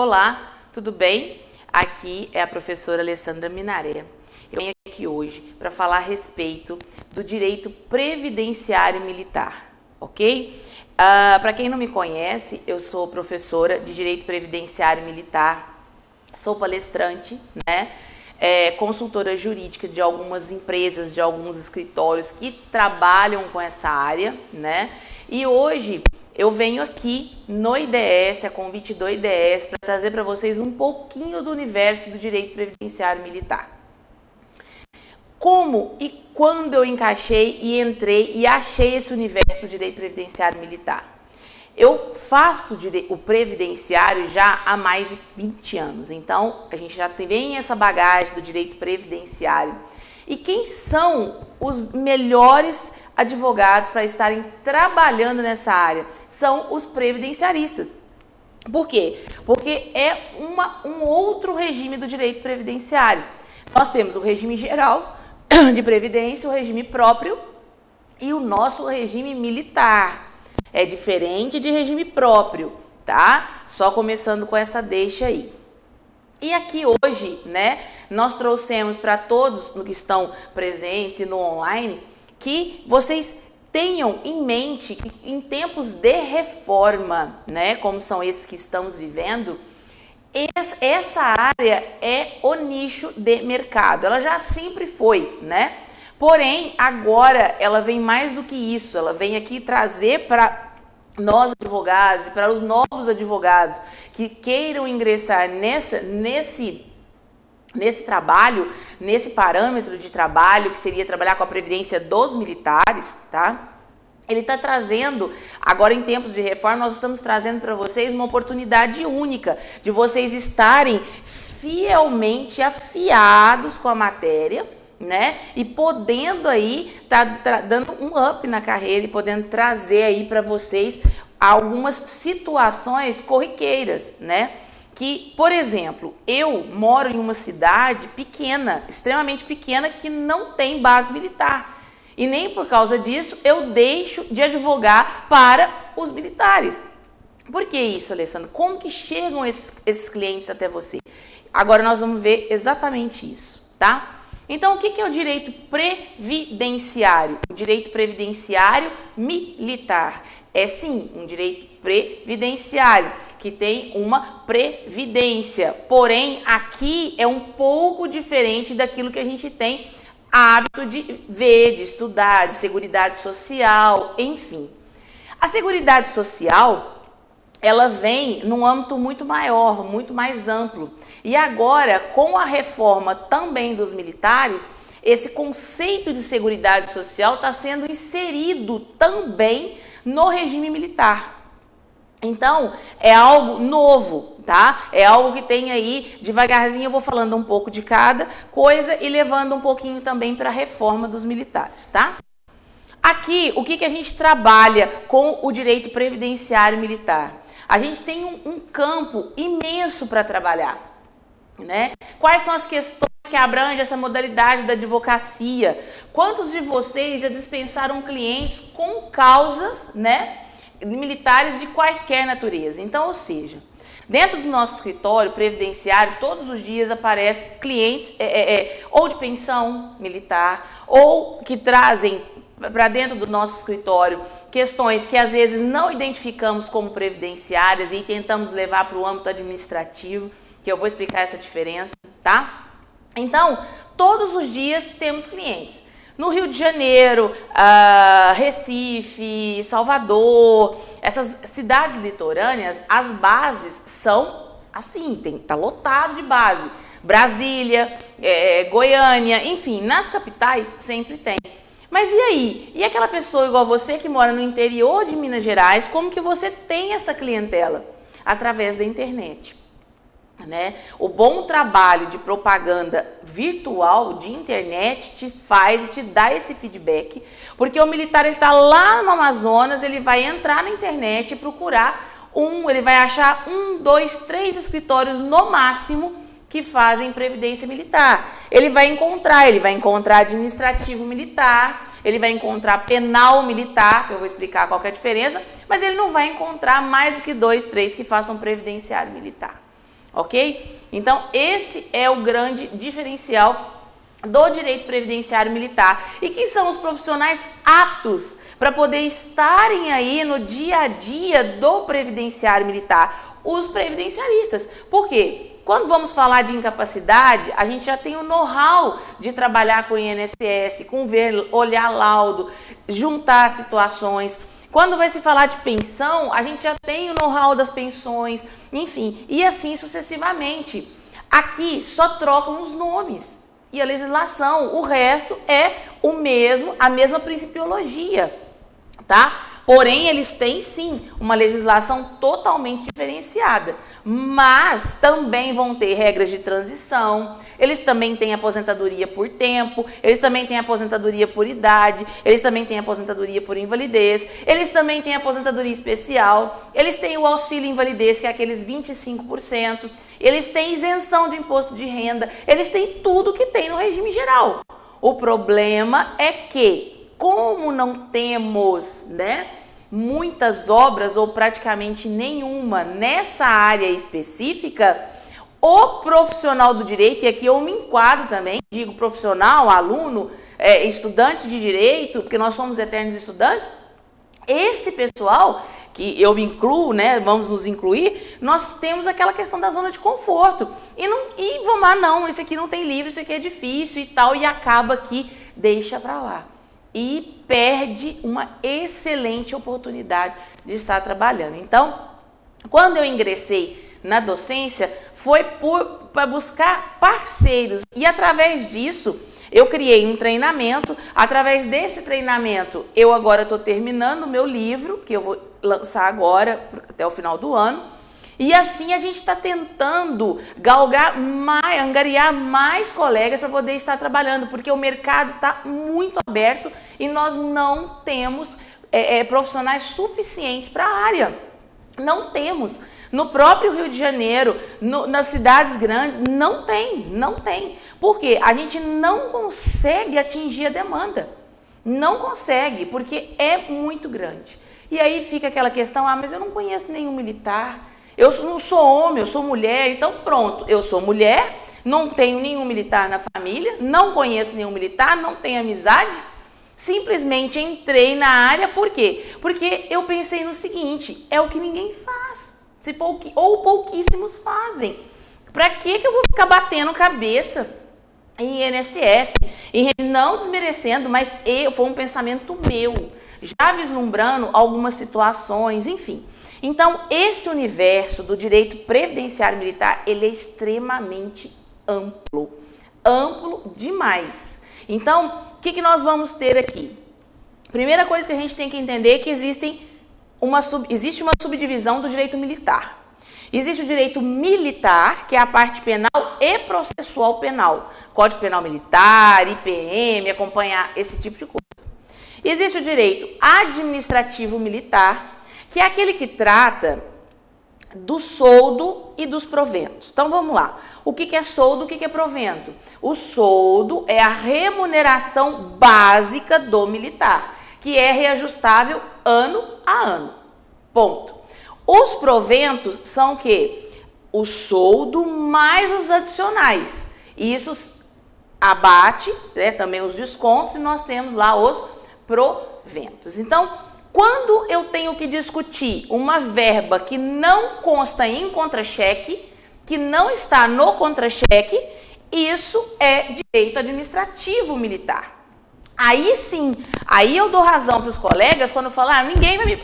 Olá, tudo bem? Aqui é a professora Alessandra Minaré. Eu venho aqui hoje para falar a respeito do direito previdenciário militar, ok? Para quem não me conhece, eu sou professora de direito previdenciário militar, sou palestrante, né? Consultora jurídica de algumas empresas, de alguns escritórios que trabalham com essa área, né? E hoje eu venho aqui no IDS, a convite do IDS, para trazer para vocês um pouquinho do universo do direito previdenciário militar. Como e quando eu encaixei e entrei e achei esse universo do direito previdenciário militar? Eu faço o previdenciário já há mais de 20 anos, então a gente já tem essa bagagem do direito previdenciário. E quem são os melhores advogados para estarem trabalhando nessa área? São os previdenciaristas. Por quê? Porque é um outro regime do direito previdenciário. Nós temos o regime geral de previdência, o regime próprio e o nosso regime militar. É diferente de regime próprio, tá? Só começando com essa deixa aí. E aqui hoje, né, nós trouxemos para todos que estão presentes no online que vocês tenham em mente que em tempos de reforma, né, como são esses que estamos vivendo, essa área é o nicho de mercado. Ela já sempre foi, né? Porém, agora ela vem mais do que isso. Ela vem aqui trazer para nós advogados e para os novos advogados que queiram ingressar nesse trabalho, nesse parâmetro de trabalho, que seria trabalhar com a previdência dos militares, tá? Ele está trazendo, agora em tempos de reforma, nós estamos trazendo para vocês uma oportunidade única de vocês estarem fielmente afiados com a matéria, né? E podendo aí, dando um up na carreira e podendo trazer aí para vocês algumas situações corriqueiras, né? Que, por exemplo, eu moro em uma cidade pequena, extremamente pequena, que não tem base militar. E nem por causa disso eu deixo de advogar para os militares. Por que isso, Alessandra? Como que chegam esses clientes até você? Agora nós vamos ver exatamente isso, tá? Então, o que é o direito previdenciário? O direito previdenciário militar. É sim um direito previdenciário, que tem uma previdência. Porém, aqui é um pouco diferente daquilo que a gente tem hábito de ver, de estudar, de seguridade social, enfim. A seguridade social, ela vem num âmbito muito maior, muito mais amplo. E agora, com a reforma também dos militares, esse conceito de seguridade social está sendo inserido também no regime militar. Então, é algo novo, tá? É algo que tem aí, devagarzinho eu vou falando um pouco de cada coisa e levando um pouquinho também para a reforma dos militares, tá? Aqui, o que a gente trabalha com o direito previdenciário militar? A gente tem um campo imenso para trabalhar, né? Quais são as questões que abrangem essa modalidade da advocacia? Quantos de vocês já dispensaram clientes com causas, né, militares de quaisquer natureza? Então, ou seja, dentro do nosso escritório previdenciário, todos os dias aparecem clientes ou de pensão militar ou que trazem para dentro do nosso escritório questões que às vezes não identificamos como previdenciárias e tentamos levar para o âmbito administrativo, que eu vou explicar essa diferença, tá? Então, todos os dias temos clientes. No Rio de Janeiro, Recife, Salvador, essas cidades litorâneas, as bases são assim, tá lotado de base. Brasília, Goiânia, enfim, nas capitais sempre tem. Mas e aí? E aquela pessoa igual você que mora no interior de Minas Gerais, como que você tem essa clientela? Através da internet, né? O bom trabalho de propaganda virtual de internet te faz e te dá esse feedback, porque o militar ele tá lá no Amazonas, ele vai entrar na internet e procurar ele vai achar 1, 2, 3 escritórios no máximo que fazem previdência militar. Ele vai encontrar administrativo militar, ele vai encontrar penal militar, que eu vou explicar qual que é a diferença, mas ele não vai encontrar mais do que 2, 3 que façam previdenciário militar. ok? Então, esse é o grande diferencial do direito previdenciário militar. E quem são os profissionais aptos para poder estarem aí no dia a dia do previdenciário militar? Os previdenciaristas. Por quê? Quando vamos falar de incapacidade, a gente já tem o know-how de trabalhar com o INSS, com olhar laudo, juntar situações. Quando vai se falar de pensão, a gente já tem o know-how das pensões, enfim, e assim sucessivamente. Aqui só trocam os nomes e a legislação, o resto é o mesmo, a mesma principiologia, tá? Porém, eles têm sim uma legislação totalmente diferenciada, mas também vão ter regras de transição, eles também têm aposentadoria por tempo, eles também têm aposentadoria por idade, eles também têm aposentadoria por invalidez, eles também têm aposentadoria especial, eles têm o auxílio invalidez, que é aqueles 25%, eles têm isenção de imposto de renda, eles têm tudo que tem no regime geral. O problema é que, como não temos, muitas obras ou praticamente nenhuma nessa área específica, o profissional do direito, e aqui eu me enquadro também, digo profissional, aluno, estudante de direito, porque nós somos eternos estudantes, esse pessoal, que eu me incluo, vamos nos incluir, nós temos aquela questão da zona de conforto. E vamos não, esse aqui não tem livro, esse aqui é difícil e tal, e acaba que deixa para lá. E perde uma excelente oportunidade de estar trabalhando. Então, quando eu ingressei na docência, foi para buscar parceiros. E através disso, eu criei um treinamento. Através desse treinamento, eu agora estou terminando o meu livro, que eu vou lançar agora, até o final do ano. E assim a gente está tentando galgar mais, angariar mais colegas para poder estar trabalhando, porque o mercado está muito aberto e nós não temos profissionais suficientes para a área. Não temos. No próprio Rio de Janeiro, nas cidades grandes, não tem. Por quê? A gente não consegue atingir a demanda. Não consegue, porque é muito grande. E aí fica aquela questão, mas eu não conheço nenhum militar. Eu não sou homem, eu sou mulher, então pronto, eu sou mulher, não tenho nenhum militar na família, não conheço nenhum militar, não tenho amizade, simplesmente entrei na área, por quê? Porque eu pensei no seguinte, é o que ninguém faz, ou pouquíssimos fazem. Para que eu vou ficar batendo cabeça em INSS? Não desmerecendo, mas foi um pensamento meu, já vislumbrando algumas situações, enfim. Então, esse universo do direito previdenciário militar, ele é extremamente amplo demais. Então, o que nós vamos ter aqui? Primeira coisa que a gente tem que entender é que existe uma subdivisão do direito militar. Existe o direito militar, que é a parte penal e processual penal. Código Penal Militar, IPM, acompanhar esse tipo de coisa. Existe o direito administrativo militar, que é aquele que trata do soldo e dos proventos. Então, vamos lá. O que é soldo, o que é provento? O soldo é a remuneração básica do militar, que é reajustável ano a ano. Ponto. Os proventos são o quê? O soldo mais os adicionais. Isso abate, também os descontos, e nós temos lá os proventos. Então, quando eu tenho que discutir uma verba que não consta em contra-cheque, que não está no contra-cheque, isso é direito administrativo militar. Aí sim, aí eu dou razão para os colegas quando falam,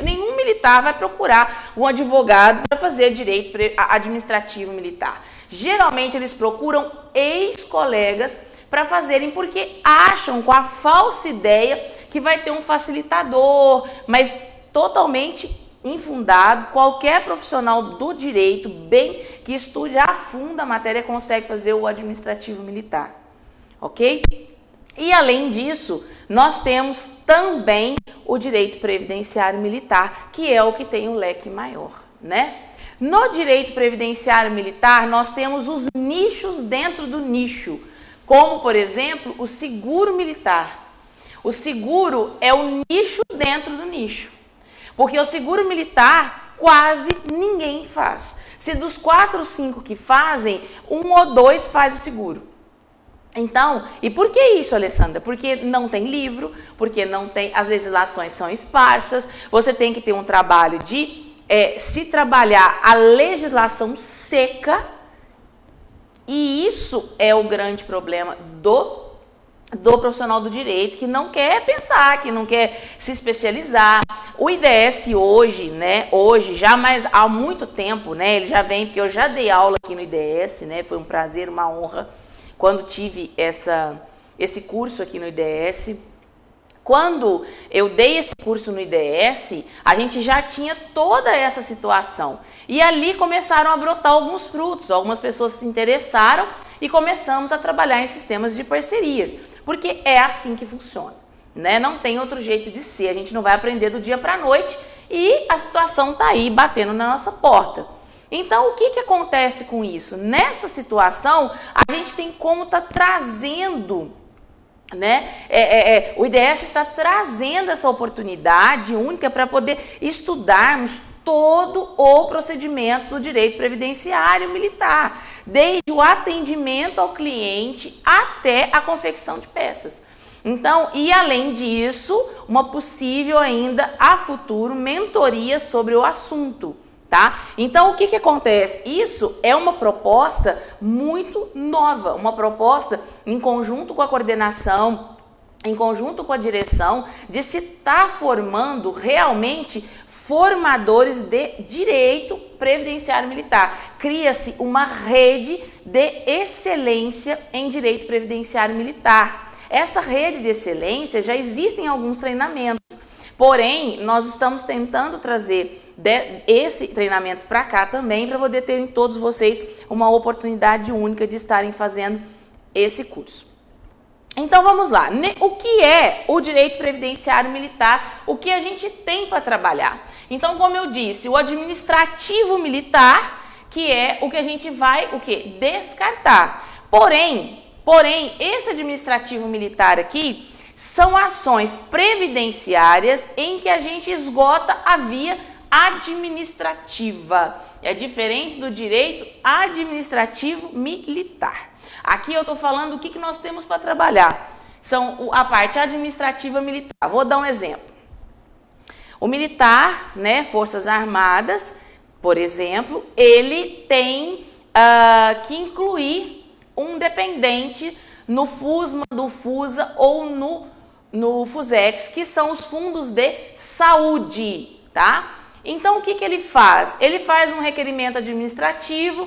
nenhum militar vai procurar um advogado para fazer direito administrativo militar. Geralmente eles procuram ex-colegas para fazerem porque acham, com a falsa ideia, que vai ter um facilitador, mas totalmente infundado. Qualquer profissional do direito, bem que estude a fundo a matéria, consegue fazer o administrativo militar, ok? E além disso, nós temos também o direito previdenciário militar, que é o que tem um leque maior, No direito previdenciário militar, nós temos os nichos dentro do nicho, como, por exemplo, o seguro militar. O seguro é o nicho dentro do nicho, porque o seguro militar quase ninguém faz. Se dos 4 ou 5 que fazem, 1 ou 2 faz o seguro. Então, e por que isso, Alessandra? Porque não tem livro, porque não tem, as legislações são esparsas, você tem que ter um trabalho de se trabalhar a legislação seca, e isso é o grande problema do profissional do direito, que não quer pensar, que não quer se especializar. O IDS hoje, né, já mais há muito tempo, né, ele já vem, porque eu já dei aula aqui no IDS, né, foi um prazer, uma honra, quando tive esse curso aqui no IDS. Quando eu dei esse curso no IDS, a gente já tinha toda essa situação. E ali começaram a brotar alguns frutos, algumas pessoas se interessaram e começamos a trabalhar em sistemas de parcerias, porque é assim que funciona, né? Não tem outro jeito de ser, a gente não vai aprender do dia para a noite e a situação está aí batendo na nossa porta. Então, o que acontece com isso? Nessa situação, a gente tem como estar trazendo, né? O IDS está trazendo essa oportunidade única para poder estudarmos todo o procedimento do direito previdenciário militar, desde o atendimento ao cliente até a confecção de peças. Então, e além disso, uma possível ainda a futuro mentoria sobre o assunto, tá? Então, o que acontece? Isso é uma proposta muito nova, uma proposta em conjunto com a coordenação, em conjunto com a direção, de se estar formando realmente formadores de direito previdenciário militar. Cria-se uma rede de excelência em direito previdenciário militar. Essa rede de excelência já existem alguns treinamentos, porém, nós estamos tentando trazer esse treinamento para cá também, para poder terem todos vocês uma oportunidade única de estarem fazendo esse curso. Então vamos lá, o que é o direito previdenciário militar, o que a gente tem para trabalhar? Então, como eu disse, o administrativo militar, que é o que a gente vai descartar. Porém, esse administrativo militar aqui são ações previdenciárias em que a gente esgota a via administrativa. É diferente do direito administrativo militar. Aqui eu estou falando o que nós temos para trabalhar. São a parte administrativa militar. Vou dar um exemplo. O militar, né, Forças Armadas, por exemplo, ele tem que incluir um dependente no FUSMA, do FUSA ou no FUSEX, que são os fundos de saúde, tá? Então, o que ele faz? Ele faz um requerimento administrativo,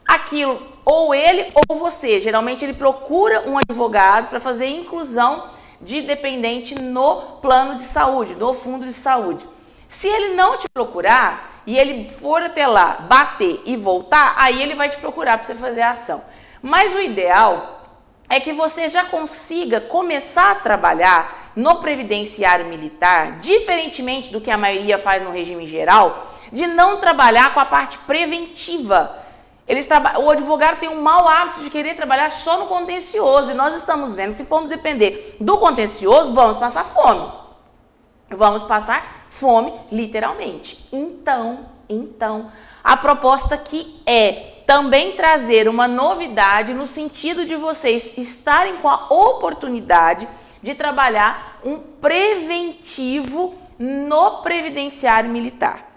aquilo, ou ele ou você, geralmente ele procura um advogado para fazer inclusão de dependente no plano de saúde, no fundo de saúde. Se ele não te procurar e ele for até lá, bater e voltar, aí ele vai te procurar para você fazer a ação. Mas o ideal é que você já consiga começar a trabalhar no previdenciário militar, diferentemente do que a maioria faz no regime geral, de não trabalhar com a parte preventiva. O advogado tem um mau hábito de querer trabalhar só no contencioso, e nós estamos vendo, se formos depender do contencioso, vamos passar fome. Vamos passar fome, literalmente. Então, a proposta aqui é também trazer uma novidade no sentido de vocês estarem com a oportunidade de trabalhar um preventivo no previdenciário militar.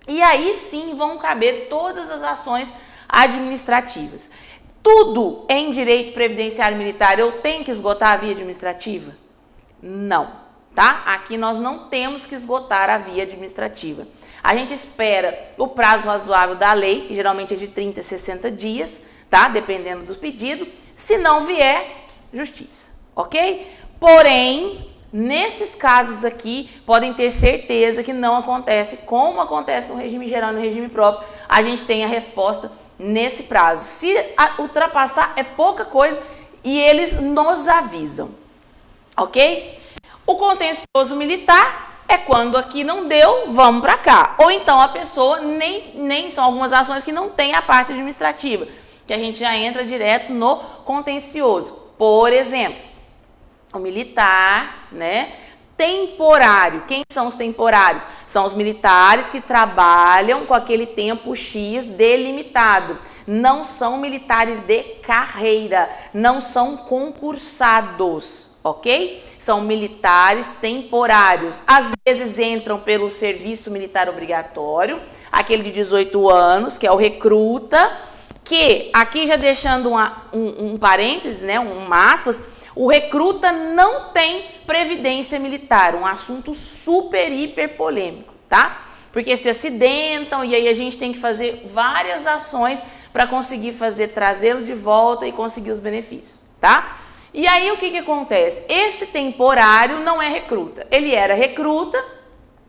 E aí sim vão caber todas as ações administrativas. Tudo em direito previdenciário militar eu tenho que esgotar a via administrativa? Não, tá? Aqui nós não temos que esgotar a via administrativa. A gente espera o prazo razoável da lei, que geralmente é de 30 a 60 dias, tá? Dependendo do pedido. Se não vier, justiça, ok? Porém, nesses casos aqui, podem ter certeza que não acontece como acontece no regime geral, no regime próprio. A gente tem a resposta nesse prazo. Se ultrapassar, é pouca coisa e eles nos avisam, ok? O contencioso militar é quando aqui não deu, vamos para cá. Ou então a pessoa nem são algumas ações que não tem a parte administrativa, que a gente já entra direto no contencioso. Por exemplo, o militar, né, temporário. Quem são os temporários? São os militares que trabalham com aquele tempo X delimitado. Não são militares de carreira, não são concursados, ok? São militares temporários. Às vezes entram pelo serviço militar obrigatório, aquele de 18 anos, que é o recruta, que, aqui já deixando um parênteses, né, aspas, o recruta não tem previdência militar, um assunto super, hiper polêmico, tá? Porque se acidentam e aí a gente tem que fazer várias ações para conseguir trazê-lo de volta e conseguir os benefícios, tá? E aí o que acontece? Esse temporário não é recruta, ele era recruta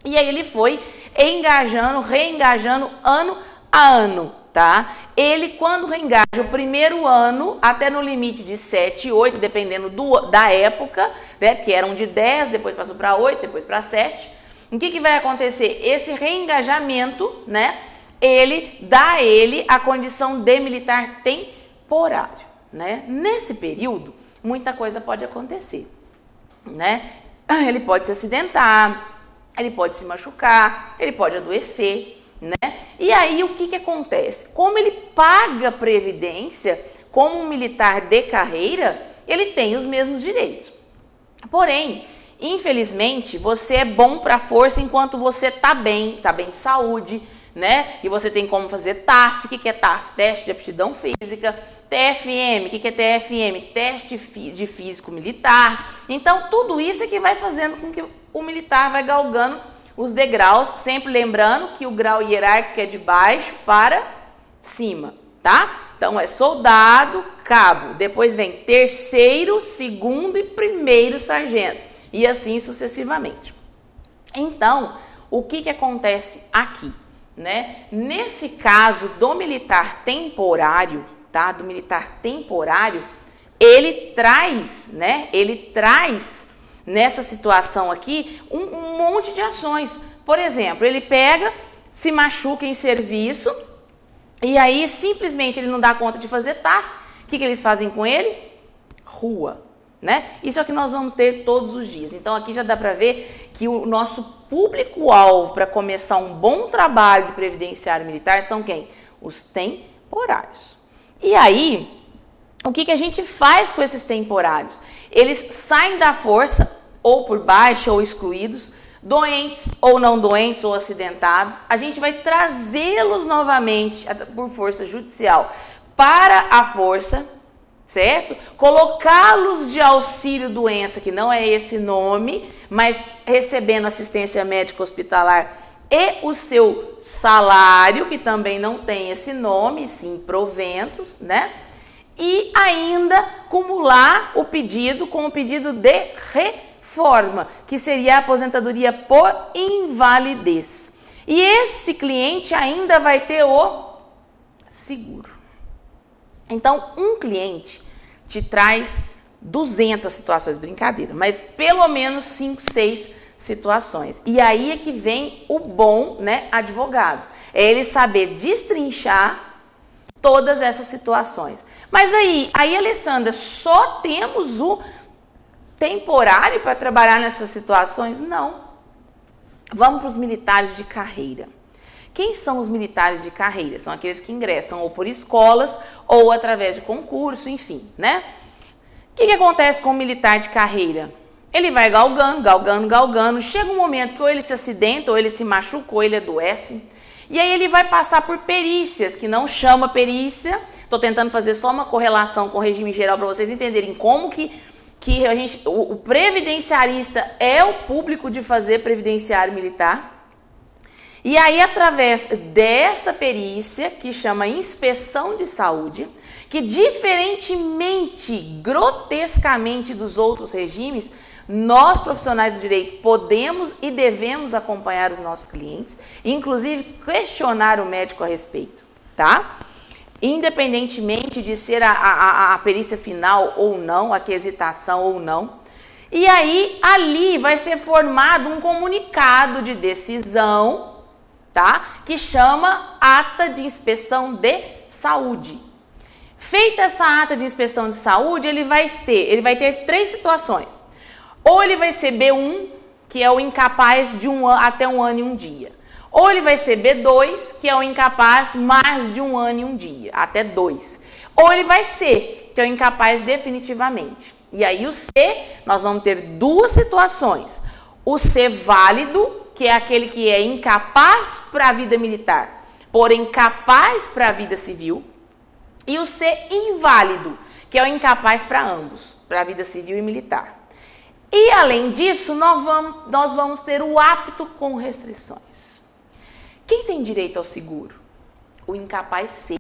e aí ele foi reengajando ano a ano, tá? Ele, quando reengaja o primeiro ano, até no limite de 7, 8, dependendo da época, né? Porque eram de 10, depois passou para 8, depois para 7. O que vai acontecer? Esse reengajamento, né? Ele dá a ele a condição de militar temporário, né? Nesse período, muita coisa pode acontecer, né? Ele pode se acidentar, ele pode se machucar, ele pode adoecer, né? E aí o que acontece? Como ele paga previdência como um militar de carreira, ele tem os mesmos direitos. Porém, infelizmente, você é bom para a força enquanto você tá bem de saúde, né? E você tem como fazer TAF. O que é TAF? Teste de aptidão física. TFM, o que é TFM? Teste de físico militar. Então, tudo isso é que vai fazendo com que o militar vai galgando os degraus, sempre lembrando que o grau hierárquico é de baixo para cima, tá? Então, é soldado, cabo, depois vem terceiro, segundo e primeiro sargento, e assim sucessivamente. Então, o que acontece aqui, né? Nesse caso do militar temporário, tá? Do militar temporário, ele traz, né? Ele traz nessa situação aqui um monte de ações. Por exemplo, ele pega, se machuca em serviço e aí simplesmente ele não dá conta de fazer TAF. O que eles fazem com ele? Rua, né? Isso é o que nós vamos ter todos os dias. Então aqui já dá para ver que o nosso público-alvo para começar um bom trabalho de previdenciário militar são quem? Os temporários. E aí, o que a gente faz com esses temporários? Eles saem da força, ou por baixa ou excluídos, doentes ou não doentes ou acidentados. A gente vai trazê-los novamente por força judicial para a força, certo? Colocá-los de auxílio doença, que não é esse nome, mas recebendo assistência médica hospitalar e o seu salário, que também não tem esse nome, sim, proventos, né? E ainda acumular o pedido com o pedido de reforma, que seria a aposentadoria por invalidez. E esse cliente ainda vai ter o seguro. Então, um cliente te traz 200 situações, brincadeira, mas pelo menos 5, 6 situações. E aí é que vem o bom, né, advogado. É ele saber destrinchar todas essas situações. Mas aí, Alessandra, só temos o temporário para trabalhar nessas situações? Não. Vamos para os militares de carreira. Quem são os militares de carreira? São aqueles que ingressam ou por escolas ou através de concurso, enfim, né? O que acontece com o militar de carreira? Ele vai galgando. Chega um momento que ou ele se acidenta, ou ele se machuca, ou ele adoece. E aí ele vai passar por perícias, que não chama perícia. Estou tentando fazer só uma correlação com o regime geral para vocês entenderem como que o previdenciarista é o público de fazer previdenciário militar. E aí, através dessa perícia, que chama inspeção de saúde, que diferentemente, grotescamente dos outros regimes, nós, profissionais do direito, podemos e devemos acompanhar os nossos clientes, inclusive questionar o médico a respeito, tá? Independentemente de ser a perícia final ou não, a quesitação ou não. E aí, ali vai ser formado um comunicado de decisão, tá? Que chama ata de inspeção de saúde. Feita essa ata de inspeção de saúde, ele vai ter 3 situações. Ou ele vai ser B1, que é o incapaz de até 1 ano e 1 dia. Ou ele vai ser B2, que é o incapaz mais de 1 ano e 1 dia, até 2. Ou ele vai ser, que é o incapaz definitivamente. E aí o C, nós vamos ter 2 situações. O C válido, que é aquele que é incapaz para a vida militar, porém capaz para a vida civil. E o C inválido, que é o incapaz para ambos, para a vida civil e militar. E além disso, nós vamos ter o apto com restrições. Quem tem direito ao seguro? O incapaz C,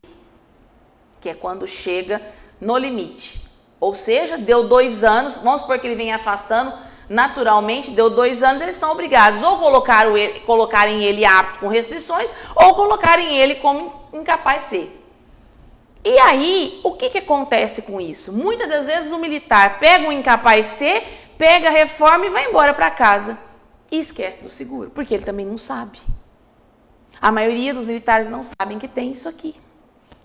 que é quando chega no limite. Ou seja, deu 2 anos, vamos supor que ele vem afastando naturalmente, deu 2 anos, eles são obrigados ou colocarem ele apto com restrições ou colocarem ele como incapaz C. E aí, o que acontece com isso? Muitas das vezes o militar pega um incapaz C, pega a reforma e vai embora para casa. E esquece do seguro, porque ele também não sabe. A maioria dos militares não sabem que tem isso aqui.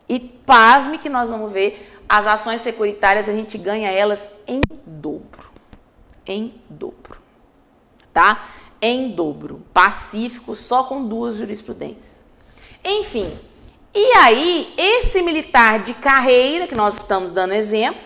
E pasme que nós vamos ver, as ações securitárias a gente ganha elas em dobro. Em dobro. Tá? Em dobro. Pacífico, só com 2 jurisprudências. Enfim, e aí esse militar de carreira, que nós estamos dando exemplo,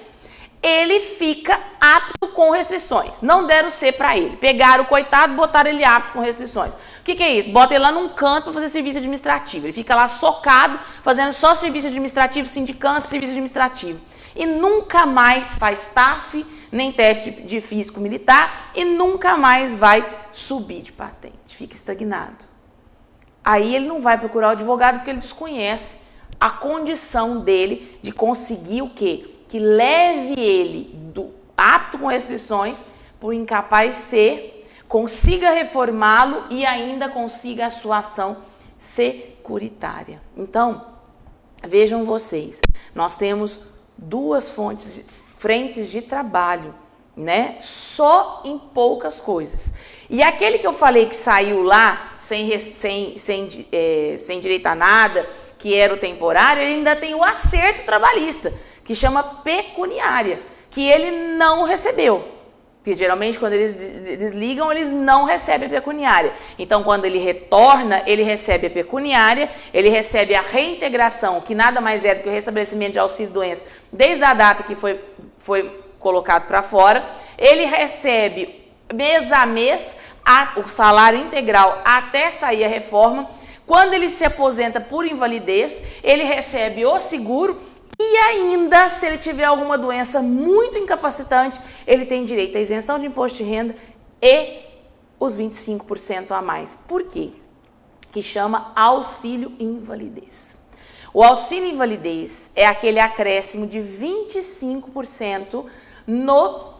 ele fica apto com restrições. Não deram C para ele. Pegaram o coitado, botaram ele apto com restrições. O que é isso? Bota ele lá num canto para fazer serviço administrativo. Ele fica lá socado, fazendo só serviço administrativo, sindicância, serviço administrativo. E nunca mais faz TAF, nem teste de físico militar, e nunca mais vai subir de patente. Fica estagnado. Aí ele não vai procurar o advogado porque ele desconhece a condição dele de conseguir o quê? Que leve ele do apto com restrições para o incapaz C, consiga reformá-lo e ainda consiga a sua ação securitária. Então, vejam vocês, nós temos 2 frentes de trabalho, né? Só em poucas coisas. E aquele que eu falei que saiu lá sem direito a nada, que era o temporário, ele ainda tem o acerto trabalhista, que chama pecuniária, que ele não recebeu. Porque geralmente quando eles desligam, eles não recebem a pecuniária. Então, quando ele retorna, ele recebe a pecuniária, ele recebe a reintegração, que nada mais é do que o restabelecimento de auxílio-doença, desde a data que foi colocado para fora. Ele recebe mês a mês o salário integral até sair a reforma. Quando ele se aposenta por invalidez, ele recebe o seguro. E ainda, se ele tiver alguma doença muito incapacitante, ele tem direito à isenção de imposto de renda e os 25% a mais. Por quê? Que chama auxílio invalidez. O auxílio invalidez é aquele acréscimo de 25% no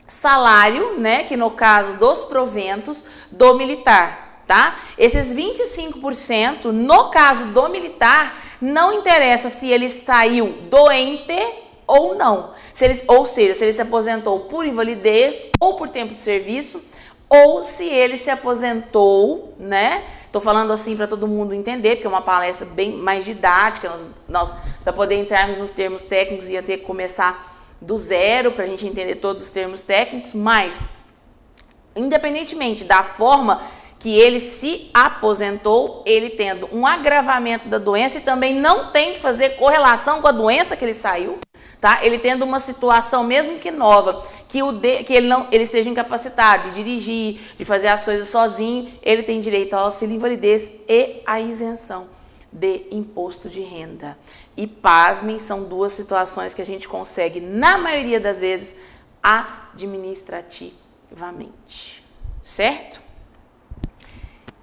salário, né, que no caso dos proventos do militar, tá? Esses 25%, no caso do militar, não interessa se ele saiu doente ou não. Ou seja, se ele se aposentou por invalidez ou por tempo de serviço, ou se ele se aposentou, né? Tô falando assim para todo mundo entender, porque é uma palestra bem mais didática. Nós para poder entrarmos nos termos técnicos, ia ter que começar do zero para a gente entender todos os termos técnicos, mas independentemente da forma que ele se aposentou, ele tendo um agravamento da doença e também não tem que fazer correlação com a doença que ele saiu, tá? Ele tendo uma situação mesmo que nova, que ele esteja incapacitado de dirigir, de fazer as coisas sozinho, ele tem direito ao auxílio invalidez e à isenção de imposto de renda. E pasmem, são 2 situações que a gente consegue, na maioria das vezes, administrativamente, certo?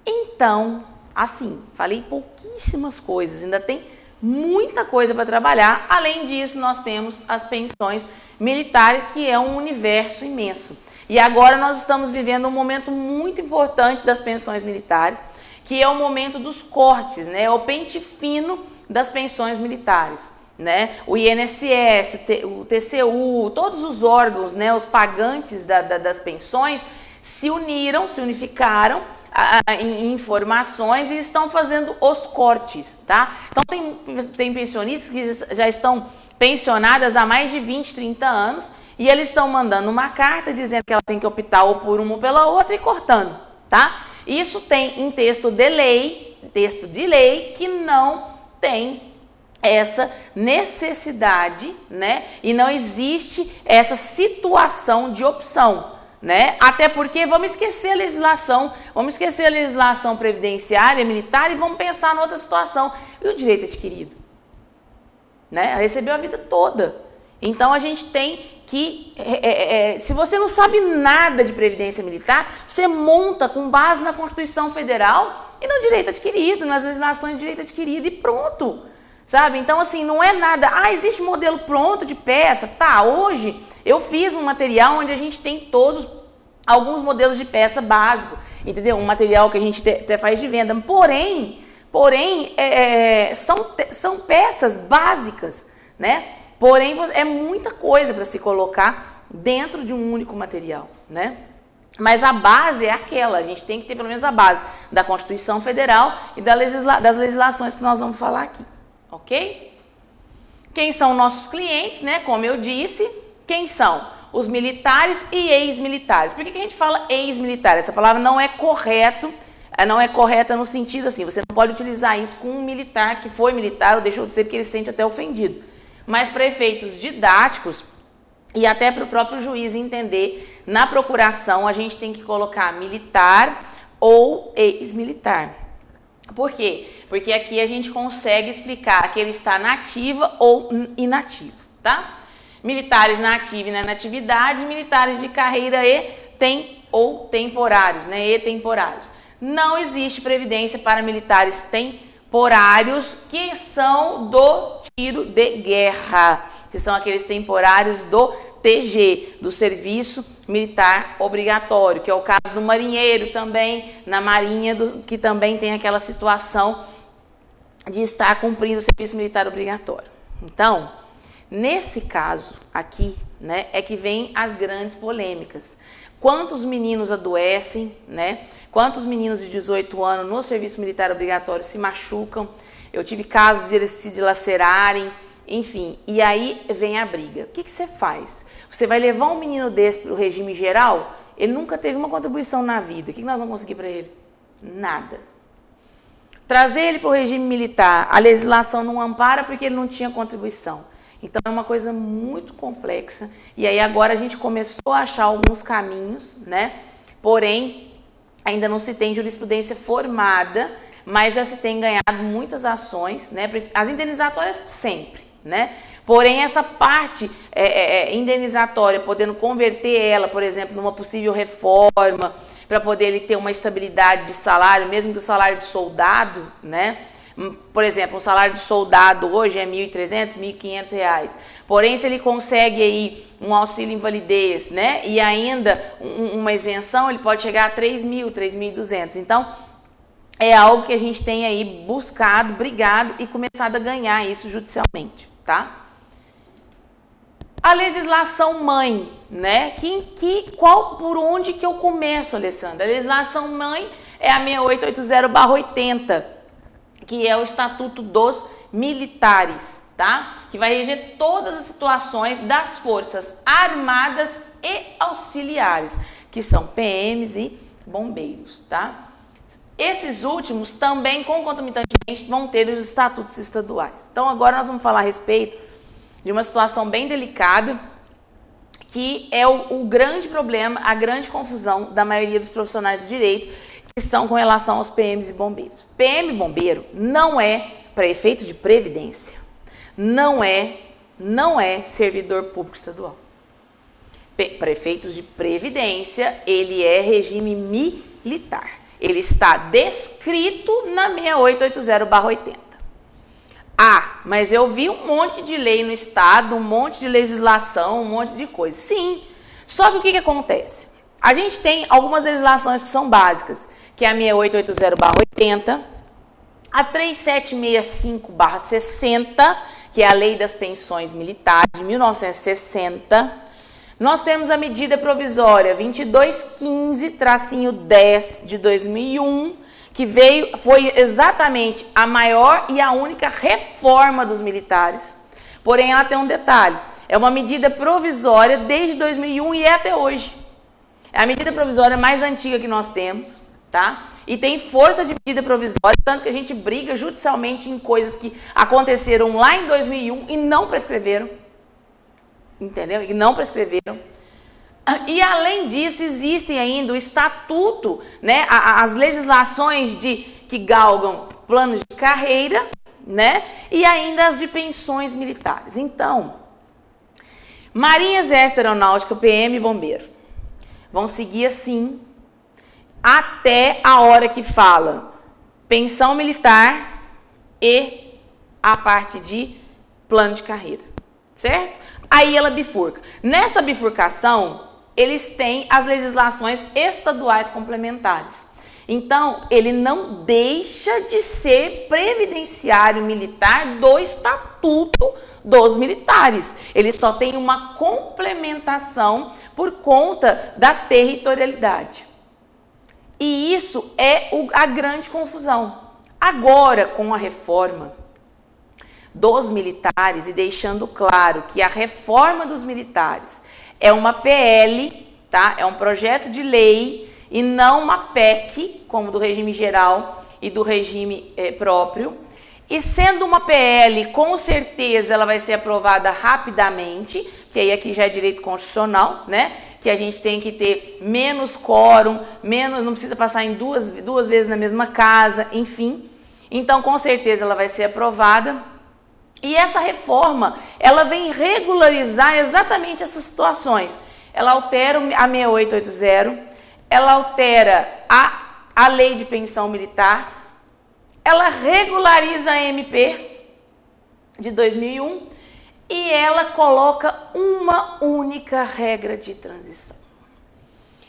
Então, assim, falei pouquíssimas coisas, ainda tem muita coisa para trabalhar. Além disso, nós temos as pensões militares, que é um universo imenso. E agora nós estamos vivendo um momento muito importante das pensões militares, que é o momento dos cortes, né? O pente fino das pensões militares, né? O INSS, o TCU, todos os órgãos, né? Os pagantes das pensões se unificaram em informações e estão fazendo os cortes, tá? Então tem pensionistas que já estão pensionadas há mais de 20, 30 anos e eles estão mandando uma carta dizendo que ela tem que optar ou por uma ou pela outra e cortando, tá? Isso tem em texto de lei que não tem essa necessidade, né? E não existe essa situação de opção, né? Até porque vamos esquecer a legislação previdenciária, militar e vamos pensar em outra situação. E o direito adquirido? Né? Ela recebeu a vida toda. Então a gente tem que, se você não sabe nada de previdência militar, você monta com base na Constituição Federal e no direito adquirido, nas legislações de direito adquirido e pronto. Sabe? Então, assim, não é nada... existe um modelo pronto de peça. Tá, hoje eu fiz um material onde a gente tem alguns modelos de peça básico, entendeu? Um material que a gente até faz de venda. Porém são peças básicas, né? Porém, é muita coisa para se colocar dentro de um único material, né? Mas a base é aquela, a gente tem que ter pelo menos a base da Constituição Federal e das legislações que nós vamos falar aqui. Ok? Quem são nossos clientes, né? Como eu disse, quem são? Os militares e ex-militares. Por que a gente fala ex-militar? Essa palavra não é correta no sentido assim, você não pode utilizar isso com um militar que foi militar ou deixou de ser porque ele se sente até ofendido. Mas para efeitos didáticos e até para o próprio juiz entender, na procuração a gente tem que colocar militar ou ex-militar. Por quê? Porque aqui a gente consegue explicar que ele está na ativa ou inativo, tá? Militares na ativa e na inatividade, militares de carreira ou temporários, né? E temporários. Não existe previdência para militares temporários que são do tiro de guerra, que são aqueles temporários do TG, do Serviço Militar Obrigatório, que é o caso do marinheiro também, na Marinha, que também tem aquela situação de estar cumprindo o Serviço Militar Obrigatório. Então, nesse caso aqui, né, é que vem as grandes polêmicas. Quantos meninos adoecem, né? Quantos meninos de 18 anos no Serviço Militar Obrigatório se machucam? Eu tive casos de eles se dilacerarem, enfim, e aí vem a briga. O que você faz? Você vai levar um menino desse para o regime geral? Ele nunca teve uma contribuição na vida. O que nós vamos conseguir para ele? Nada. Trazer ele para o regime militar, a legislação não ampara porque ele não tinha contribuição. Então é uma coisa muito complexa. E aí agora a gente começou a achar alguns caminhos, né? Porém, ainda não se tem jurisprudência formada, mas já se tem ganhado muitas ações, né? As indenizatórias sempre, né? Porém, essa parte indenizatória, podendo converter ela, por exemplo, numa possível reforma, para poder ele ter uma estabilidade de salário, mesmo que o salário de soldado, né? Por exemplo, um salário de soldado hoje é R$ 1.300, R$ 1.500. Porém, se ele consegue aí um auxílio invalidez, né? E ainda uma isenção, ele pode chegar a 3.000, 3.200. Então, é algo que a gente tem aí buscado, brigado e começado a ganhar isso judicialmente, tá? A legislação mãe, né? Por onde que eu começo, Alessandra? A legislação mãe é a 6880/80, que é o Estatuto dos Militares, tá? Que vai reger todas as situações das Forças Armadas e Auxiliares, que são PMs e bombeiros, tá? Esses últimos também, concomitantemente, vão ter os estatutos estaduais. Então, agora nós vamos falar a respeito de uma situação bem delicada, que é o grande problema, a grande confusão da maioria dos profissionais do direito, que são com relação aos PMs e bombeiros. PM e bombeiro não é, para efeito de previdência, não é servidor público estadual. Para efeitos de previdência, ele é regime militar. Ele está descrito na 6880/80. Mas eu vi um monte de lei no estado, um monte de legislação, um monte de coisa. Sim, só que o que acontece? A gente tem algumas legislações que são básicas, que é a 6880/80, a 3765/60, que é a Lei das Pensões Militares de 1960. Nós temos a medida provisória 2215-10 de 2001, que foi exatamente a maior e a única reforma dos militares. Porém, ela tem um detalhe. É uma medida provisória desde 2001 e é até hoje. É a medida provisória mais antiga que nós temos, tá? E tem força de medida provisória, tanto que a gente briga judicialmente em coisas que aconteceram lá em 2001 e não prescreveram. Entendeu? E não prescreveram. E além disso, existem ainda o estatuto, né? As legislações que galgam planos de carreira, né? E ainda as de pensões militares. Então, Marinha, Exército, Aeronáutica, PM e Bombeiro vão seguir assim até a hora que fala pensão militar e a parte de plano de carreira, certo? Aí ela bifurca. Nessa bifurcação, eles têm as legislações estaduais complementares. Então, ele não deixa de ser previdenciário militar do Estatuto dos Militares. Ele só tem uma complementação por conta da territorialidade. E isso é a grande confusão. Agora, com a reforma dos militares e deixando claro que a reforma dos militares é uma PL, tá? É um projeto de lei e não uma PEC, como do regime geral e do regime próprio. E sendo uma PL, com certeza ela vai ser aprovada rapidamente, que aí aqui já é direito constitucional, né? Que a gente tem que ter menos quórum, não precisa passar em duas vezes na mesma casa, enfim. Então, com certeza ela vai ser aprovada. E essa reforma, ela vem regularizar exatamente essas situações. Ela altera a 6880, ela altera a lei de pensão militar, ela regulariza a MP de 2001 e ela coloca uma única regra de transição.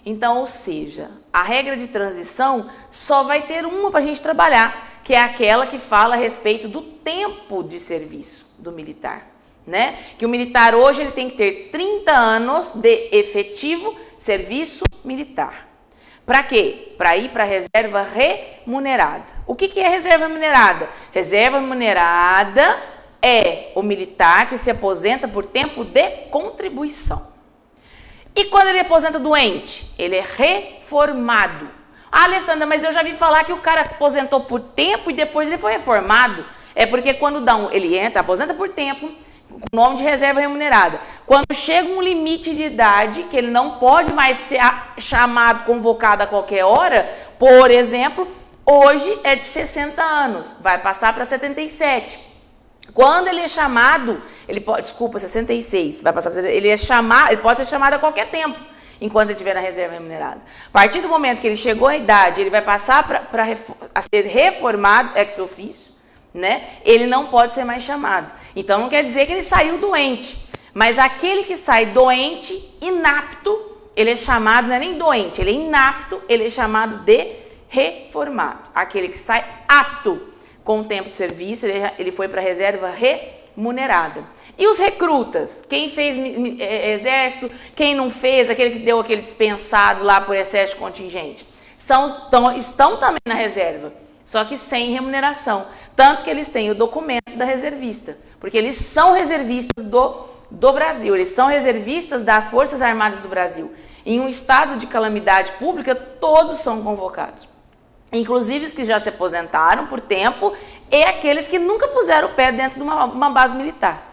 Então, ou seja, a regra de transição só vai ter uma para a gente trabalhar, que é aquela que fala a respeito do tempo de serviço do militar, né? Que o militar hoje ele tem que ter 30 anos de efetivo serviço militar. Para quê? Para ir para a reserva remunerada. O que é reserva remunerada? Reserva remunerada é o militar que se aposenta por tempo de contribuição. E quando ele aposenta doente? Ele é reformado. Ah, Alessandra, mas eu já vi falar que o cara aposentou por tempo e depois ele foi reformado. É porque quando ele entra, aposenta por tempo, com o nome de reserva remunerada. Quando chega um limite de idade, que ele não pode mais ser chamado, convocado a qualquer hora, por exemplo, hoje é de 60 anos, vai passar para 77. Quando ele é chamado, 66, vai passar para ele pode ser chamado a qualquer tempo, enquanto ele estiver na reserva remunerada. A partir do momento que ele chegou à idade, ele vai passar a ser reformado ex officio, né? Ele não pode ser mais chamado. Então não quer dizer que ele saiu doente, mas aquele que sai doente, inapto, ele é chamado, não é nem doente, ele é inapto, ele é chamado de reformado. Aquele que sai apto com o tempo de serviço, ele foi para a reserva remunerada. E os recrutas? Quem fez exército, quem não fez, aquele que deu aquele dispensado lá por excesso de contingente, estão também na reserva, só que sem remuneração. Tanto que eles têm o documento da reservista, porque eles são reservistas do Brasil, eles são reservistas das Forças Armadas do Brasil. Em um estado de calamidade pública, todos são convocados. Inclusive os que já se aposentaram por tempo e aqueles que nunca puseram o pé dentro de uma base militar,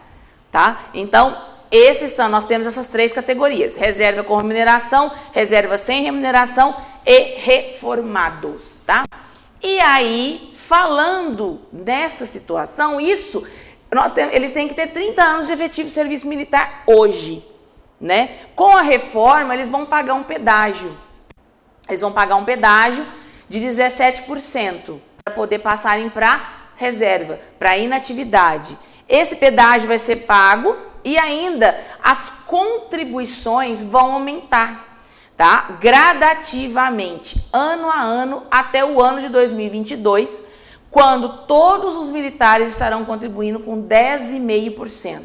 tá? Então, nós temos essas três categorias: reserva com remuneração, reserva sem remuneração e reformados, tá? E aí, falando dessa situação, eles têm que ter 30 anos de efetivo serviço militar hoje, né? Com a reforma, eles vão pagar um pedágio. Eles vão pagar um pedágio de 17% para poder passarem para reserva, para inatividade. Esse pedágio vai ser pago e ainda as contribuições vão aumentar, tá? Gradativamente, ano a ano, até o ano de 2022, quando todos os militares estarão contribuindo com 10,5%,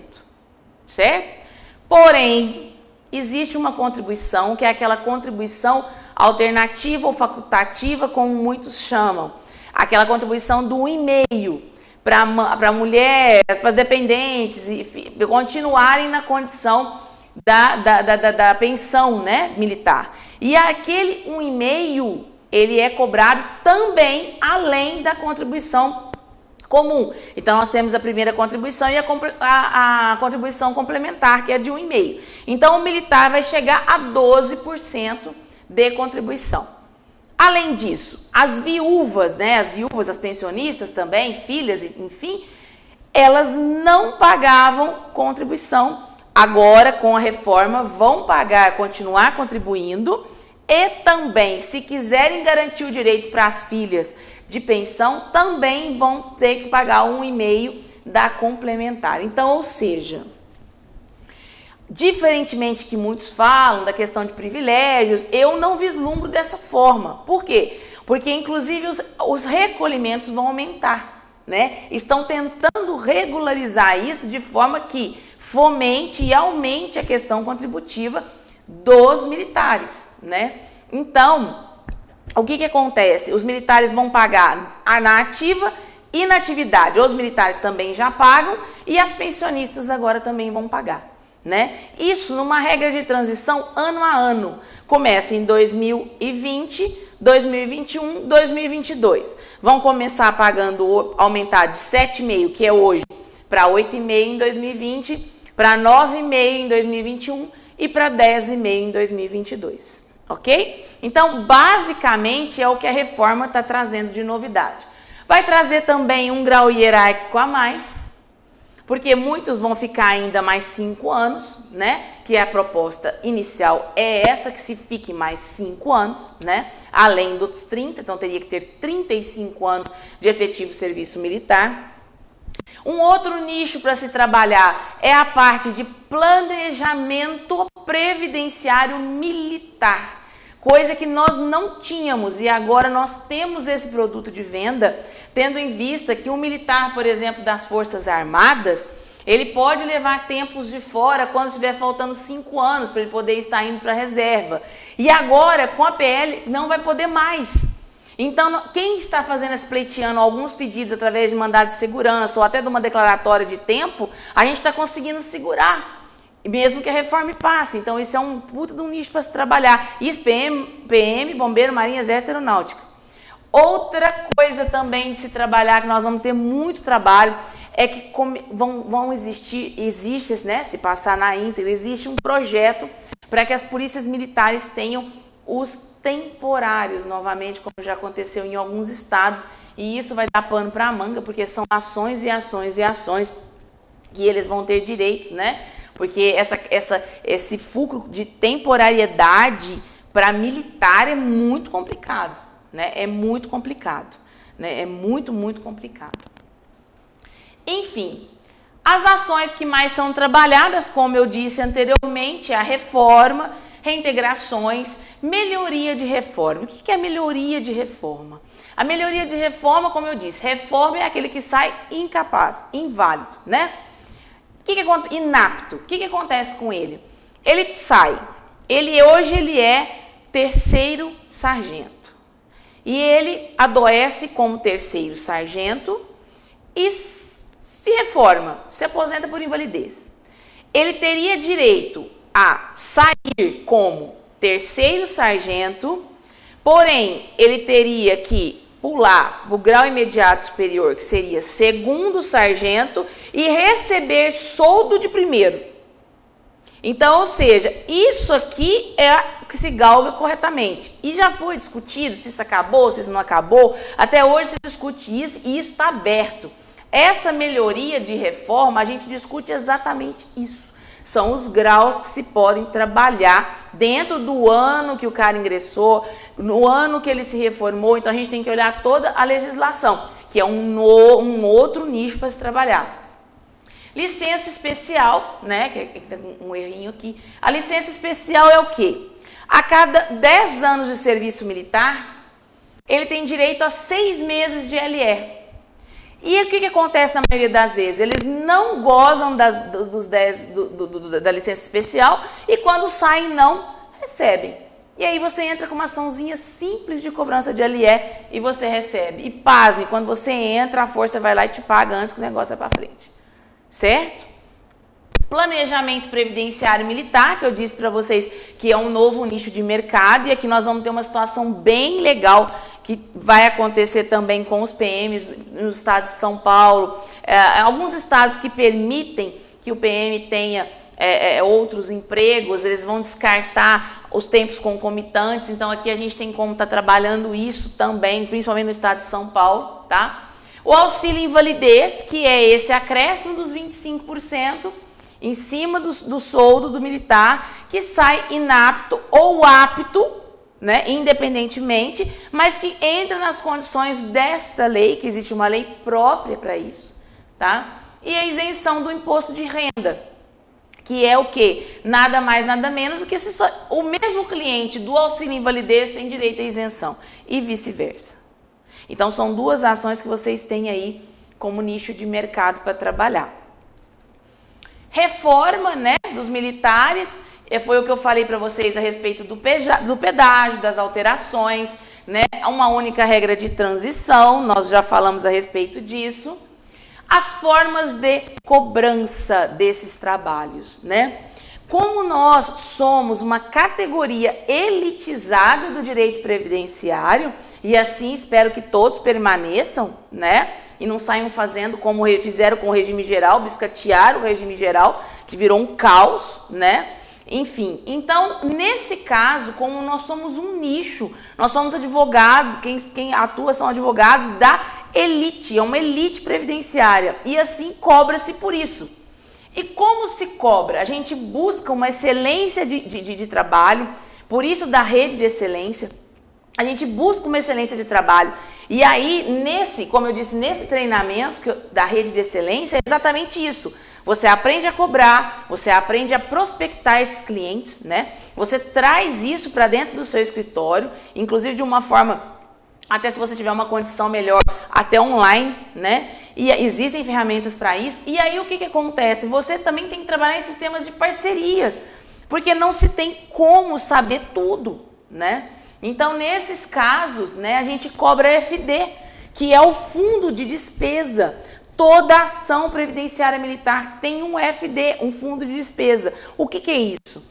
certo? Porém, existe uma contribuição que é aquela contribuição alternativa ou facultativa, como muitos chamam, aquela contribuição do 1,5%. para mulheres, para dependentes, e continuarem na condição da pensão, né, militar. E aquele 1,5, ele é cobrado também além da contribuição comum. Então, nós temos a primeira contribuição e a contribuição complementar, que é de 1,5. Então, o militar vai chegar a 12% de contribuição. Além disso, as viúvas, né, as pensionistas também, filhas, enfim, elas não pagavam contribuição. Agora, com a reforma, vão pagar, continuar contribuindo, e também, se quiserem garantir o direito para as filhas de pensão, também vão ter que pagar 1,5 da complementar. Então, ou seja, diferentemente que muitos falam da questão de privilégios, eu não vislumbro dessa forma. Por quê? Porque, inclusive, os recolhimentos vão aumentar, né? Estão tentando regularizar isso de forma que fomente e aumente a questão contributiva dos militares, né? Então, o que acontece? Os militares vão pagar na ativa e na atividade. Os militares também já pagam e as pensionistas agora também vão pagar, né? Isso numa regra de transição ano a ano. Começa em 2020, 2021, 2022. Vão começar pagando, aumentar de 7,5, que é hoje, para 8,5 em 2020, para 9,5 em 2021 e para 10,5 em 2022, ok? Então, basicamente, é o que a reforma está trazendo de novidade. Vai trazer também um grau hierárquico a mais, porque muitos vão ficar ainda mais 5 anos, né? Que a proposta inicial é essa, que se fique mais 5 anos, né? Além dos 30, então teria que ter 35 anos de efetivo serviço militar. Um outro nicho para se trabalhar é a parte de planejamento previdenciário militar, coisa que nós não tínhamos e agora nós temos esse produto de venda, tendo em vista que um militar, por exemplo, das Forças Armadas, ele pode levar tempos de fora quando estiver faltando 5 anos para ele poder estar indo para a reserva. E agora, com a PL, não vai poder mais. Então, quem está fazendo esse pleiteando alguns pedidos através de mandado de segurança ou até de uma declaratória de tempo, a gente está conseguindo segurar, mesmo que a reforma passe. Então, isso é um puta de um nicho para se trabalhar. Isso, PM, Bombeiro, Marinha, Exército, Aeronáutica. Outra coisa também de se trabalhar, que nós vamos ter muito trabalho, é que existe, né, se passar na íntegra, existe um projeto para que as polícias militares tenham os temporários, novamente, como já aconteceu em alguns estados, e isso vai dar pano para a manga, porque são ações e ações e ações que eles vão ter direito, né? Porque esse fulcro de temporariedade para militar é muito complicado, né? É muito complicado, né? É muito, muito complicado. Enfim, as ações que mais são trabalhadas, como eu disse anteriormente, é a reforma, reintegrações, melhoria de reforma. O que é melhoria de reforma? A melhoria de reforma, como eu disse, reforma é aquele que sai incapaz, inválido, né? Inapto. O que acontece com ele? Ele sai. Hoje ele é terceiro sargento. E ele adoece como terceiro sargento e se reforma, se aposenta por invalidez. Ele teria direito a sair como terceiro sargento, porém, ele teria que pular o grau imediato superior, que seria segundo sargento, e receber soldo de primeiro. Então, ou seja, isso aqui é o que se galga corretamente. E já foi discutido se isso acabou, se isso não acabou. Até hoje se discute isso e isso está aberto. Essa melhoria de reforma, a gente discute exatamente isso. São os graus que se podem trabalhar dentro do ano que o cara ingressou, no ano que ele se reformou. Então, a gente tem que olhar toda a legislação, que é um outro nicho para se trabalhar. Licença especial, né? Que tem um errinho aqui. A licença especial é o quê? A cada 10 anos de serviço militar, ele tem direito a 6 meses de LR. E o que acontece na maioria das vezes? Eles não gozam da licença especial e quando saem não recebem. E aí você entra com uma açãozinha simples de cobrança de LE e você recebe. E pasme, quando você entra, a força vai lá e te paga antes que o negócio vai para frente. Certo? Planejamento previdenciário militar, que eu disse para vocês que é um novo nicho de mercado, e aqui nós vamos ter uma situação bem legal que vai acontecer também com os PMs nos estados de São Paulo, alguns estados que permitem que o PM tenha outros empregos, eles vão descartar os tempos concomitantes, então aqui a gente tem como estar trabalhando isso também, principalmente no estado de São Paulo, tá? O auxílio invalidez, que é esse acréscimo dos 25%, em cima do soldo do militar, que sai inapto ou apto, né, independentemente, mas que entra nas condições desta lei, que existe uma lei própria para isso, tá? E a isenção do imposto de renda, que é o quê? Nada mais, nada menos do que se o mesmo cliente do auxílio invalidez tem direito à isenção, e vice-versa. Então, são duas ações que vocês têm aí como nicho de mercado para trabalhar. Reforma, né, dos militares, foi o que eu falei para vocês a respeito do pedágio, das alterações, né, uma única regra de transição, nós já falamos a respeito disso. As formas de cobrança desses trabalhos, né? Como nós somos uma categoria elitizada do direito previdenciário, e assim espero que todos permaneçam, né? E não saiam fazendo como fizeram com o regime geral, biscatearam o regime geral, que virou um caos, né? Enfim, então, nesse caso, como nós somos um nicho, nós somos advogados, quem atua são advogados da elite, é uma elite previdenciária, e assim cobra-se por isso. E como se cobra? A gente busca uma excelência de trabalho, por isso da rede de excelência, a gente busca uma excelência de trabalho. E aí, como eu disse, nesse treinamento da rede de excelência, é exatamente isso. Você aprende a cobrar, você aprende a prospectar esses clientes, né? Você traz isso para dentro do seu escritório, inclusive de uma forma, até se você tiver uma condição melhor, até online, né? E existem ferramentas para isso. E aí o que acontece? Você também tem que trabalhar em sistemas de parcerias, porque não se tem como saber tudo, né? Então, nesses casos, né, a gente cobra FD, que é o fundo de despesa. Toda ação previdenciária militar tem um FD, um fundo de despesa. O que é isso?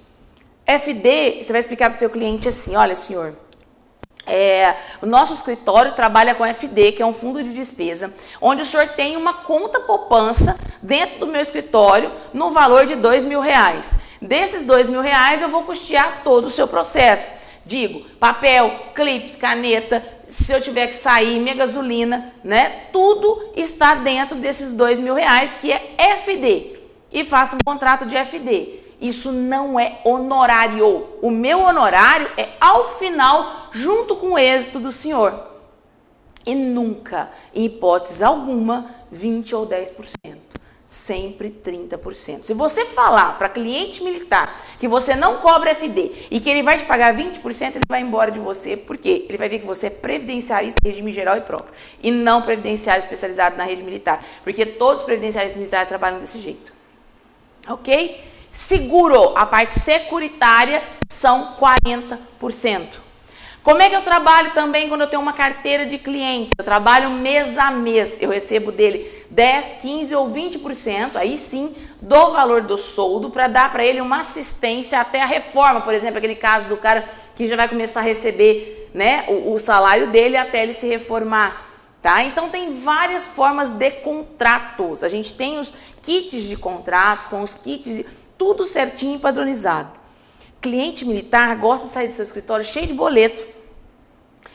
FD, você vai explicar para o seu cliente assim, olha, senhor, o nosso escritório trabalha com FD, que é um fundo de despesa, onde o senhor tem uma conta poupança dentro do meu escritório no valor de R$2.000. Desses R$2.000 eu vou custear todo o seu processo. Digo, papel, clips, caneta, se eu tiver que sair, minha gasolina, né? Tudo está dentro desses R$2.000, que é FD. E faço um contrato de FD. Isso não é honorário. O meu honorário é ao final, junto com o êxito do senhor. E nunca, em hipótese alguma, 20% ou 10%. Sempre 30%. Se você falar para cliente militar que você não cobra FD e que ele vai te pagar 20%, ele vai embora de você, porque ele vai ver que você é previdenciarista em regime geral e próprio, e não previdenciário especializado na rede militar, porque todos os previdenciários militares trabalham desse jeito. Ok? Seguro, a parte securitária, são 40%. Como é que eu trabalho também quando eu tenho uma carteira de clientes? Eu trabalho mês a mês, eu recebo dele 10, 15 ou 20%, aí sim, do valor do soldo, para dar para ele uma assistência até a reforma, por exemplo, aquele caso do cara que já vai começar a receber, né, o salário dele até ele se reformar. Tá? Então tem várias formas de contratos, a gente tem os kits de contratos, com os kits, tudo certinho e padronizado. Cliente militar gosta de sair do seu escritório cheio de boleto.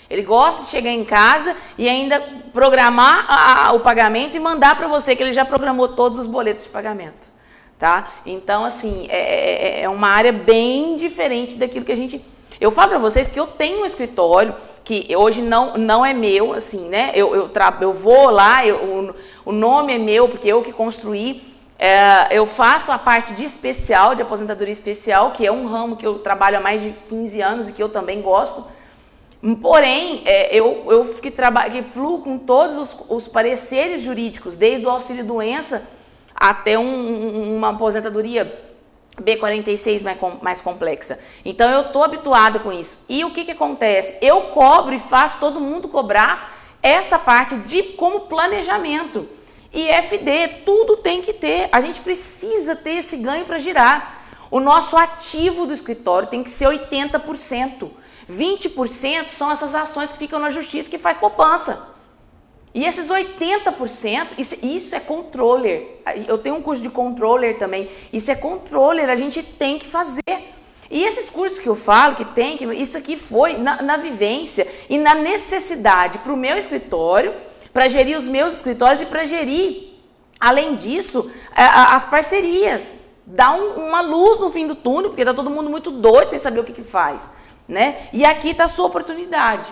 Ele gosta de chegar em casa e ainda programar o pagamento e mandar para você que ele já programou todos os boletos de pagamento, tá? Então, assim, é uma área bem diferente daquilo que a gente... Eu falo para vocês que eu tenho um escritório que hoje não é meu, assim, né? Eu vou lá, o nome é meu, porque eu que construí. Eu faço a parte de especial, de aposentadoria especial, que é um ramo que eu trabalho há mais de 15 anos e que eu também gosto. Porém, eu que fluo com todos os pareceres jurídicos, desde o auxílio-doença até uma aposentadoria B46 mais complexa. Então eu estou habituada com isso. E o que acontece? Eu cobro e faço todo mundo cobrar essa parte de como planejamento. E FD, tudo tem que ter. A gente precisa ter esse ganho para girar. O nosso ativo do escritório tem que ser 80%. 20% são essas ações que ficam na justiça que faz poupança. E esses 80%, isso é controller. Eu tenho um curso de controller também. Isso é controller, a gente tem que fazer. E esses cursos que eu falo, isso aqui foi na vivência e na necessidade para o meu escritório, para gerir os meus escritórios e para gerir, além disso, as parcerias. Dá uma luz no fim do túnel, porque está todo mundo muito doido sem saber o que faz, né? E aqui está a sua oportunidade.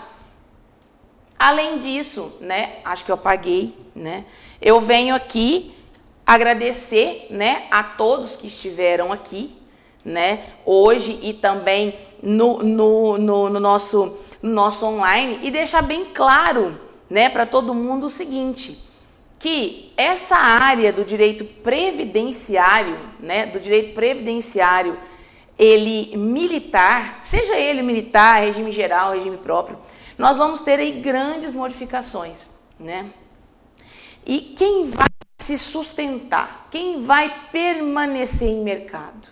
Além disso, né, acho que eu apaguei, né, eu venho aqui agradecer, né, a todos que estiveram aqui, né, hoje e também no nosso online e deixar bem claro, né, para todo mundo o seguinte, que essa área do direito previdenciário, né, ele militar, seja ele militar, regime geral, regime próprio, nós vamos ter aí grandes modificações, né? E quem vai se sustentar? Quem vai permanecer em mercado?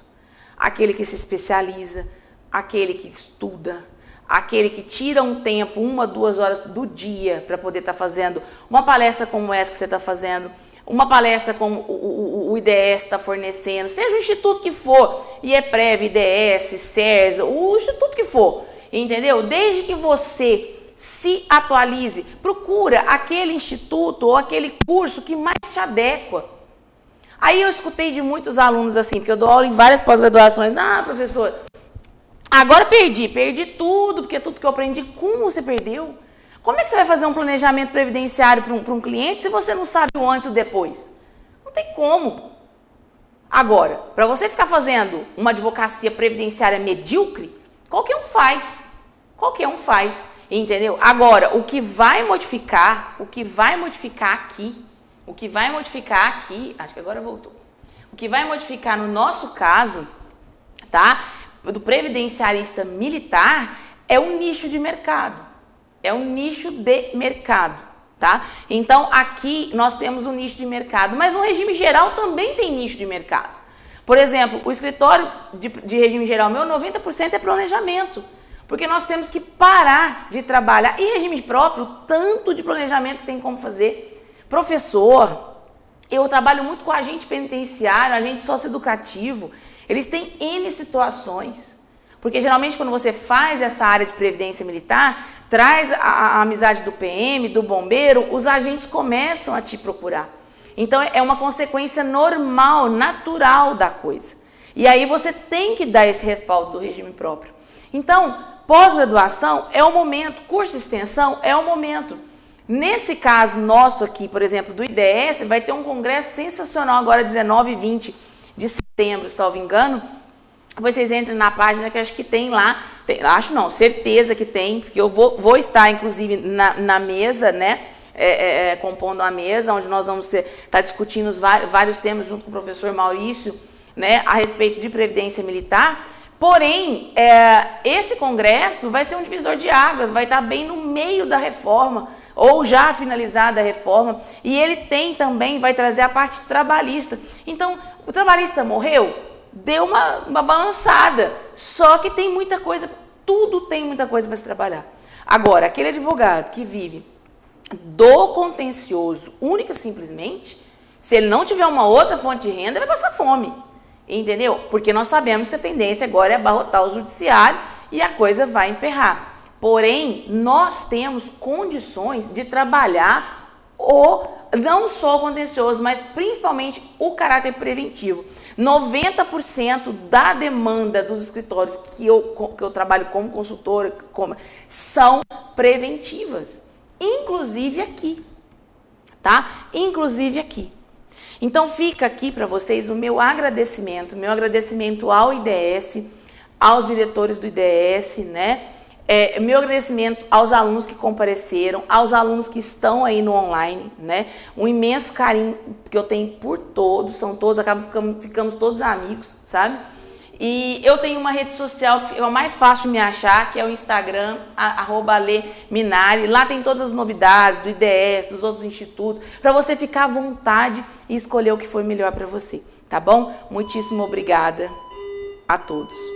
Aquele que se especializa, aquele que estuda, aquele que tira um tempo, 1, 2 horas do dia para poder estar fazendo uma palestra como essa que você está fazendo, uma palestra como o IDS está fornecendo, seja o instituto que for, IEPREV, IDS, CERS, o instituto que for, entendeu? Desde que você se atualize, procura aquele instituto ou aquele curso que mais te adequa. Aí eu escutei de muitos alunos assim, porque eu dou aula em várias pós-graduações. Ah, professor, agora perdi tudo, porque tudo que eu aprendi, como você perdeu? Como é que você vai fazer um planejamento previdenciário para um cliente se você não sabe o antes e o depois? Não tem como. Agora, para você ficar fazendo uma advocacia previdenciária medíocre, qualquer um faz. Qualquer um faz. Entendeu? Agora, o que vai modificar aqui, acho que agora voltou. O que vai modificar no nosso caso, tá? Do previdenciarista militar é um nicho de mercado. É um nicho de mercado, tá? Então, aqui nós temos um nicho de mercado, mas no regime geral também tem nicho de mercado. Por exemplo, o escritório de regime geral meu, 90% é planejamento. Porque nós temos que parar de trabalhar. E regime próprio, tanto de planejamento que tem como fazer. Professor, eu trabalho muito com agente penitenciário, agente socioeducativo. Eles têm N situações. Porque geralmente quando você faz essa área de previdência militar, traz a amizade do PM, do bombeiro, os agentes começam a te procurar. Então é uma consequência normal, natural da coisa. E aí você tem que dar esse respaldo do regime próprio. Então, pós-graduação é o momento, curso de extensão é o momento. Nesse caso nosso aqui, por exemplo, do IDS, vai ter um congresso sensacional agora, 19 e 20 de setembro, salvo engano. Vocês entrem na página que acho que tem lá, certeza que tem, porque eu vou estar, inclusive, na mesa, né, compondo a mesa, onde nós vamos estar discutindo vários temas junto com o professor Maurício, né, a respeito de previdência militar. Porém, esse congresso vai ser um divisor de águas, vai estar bem no meio da reforma, ou já finalizada a reforma, e ele vai trazer a parte trabalhista. Então, o trabalhista morreu, deu uma balançada, só que tem muita coisa, tudo tem muita coisa para se trabalhar. Agora, aquele advogado que vive do contencioso, único e simplesmente, se ele não tiver uma outra fonte de renda, ele vai passar fome. Entendeu? Porque nós sabemos que a tendência agora é abarrotar o judiciário e a coisa vai emperrar. Porém, nós temos condições de trabalhar não só o contencioso, mas principalmente o caráter preventivo. 90% da demanda dos escritórios que eu trabalho como consultora são preventivas. Inclusive aqui. Tá? Inclusive aqui. Então fica aqui para vocês o meu agradecimento ao IDS, aos diretores do IDS, né? Meu agradecimento aos alunos que compareceram, aos alunos que estão aí no online, né? Um imenso carinho que eu tenho por todos, ficamos todos amigos, sabe? E eu tenho uma rede social que é o mais fácil de me achar, que é o Instagram, @aleminari. Lá tem todas as novidades do IDS, dos outros institutos, para você ficar à vontade e escolher o que for melhor para você, tá bom? Muitíssimo obrigada a todos.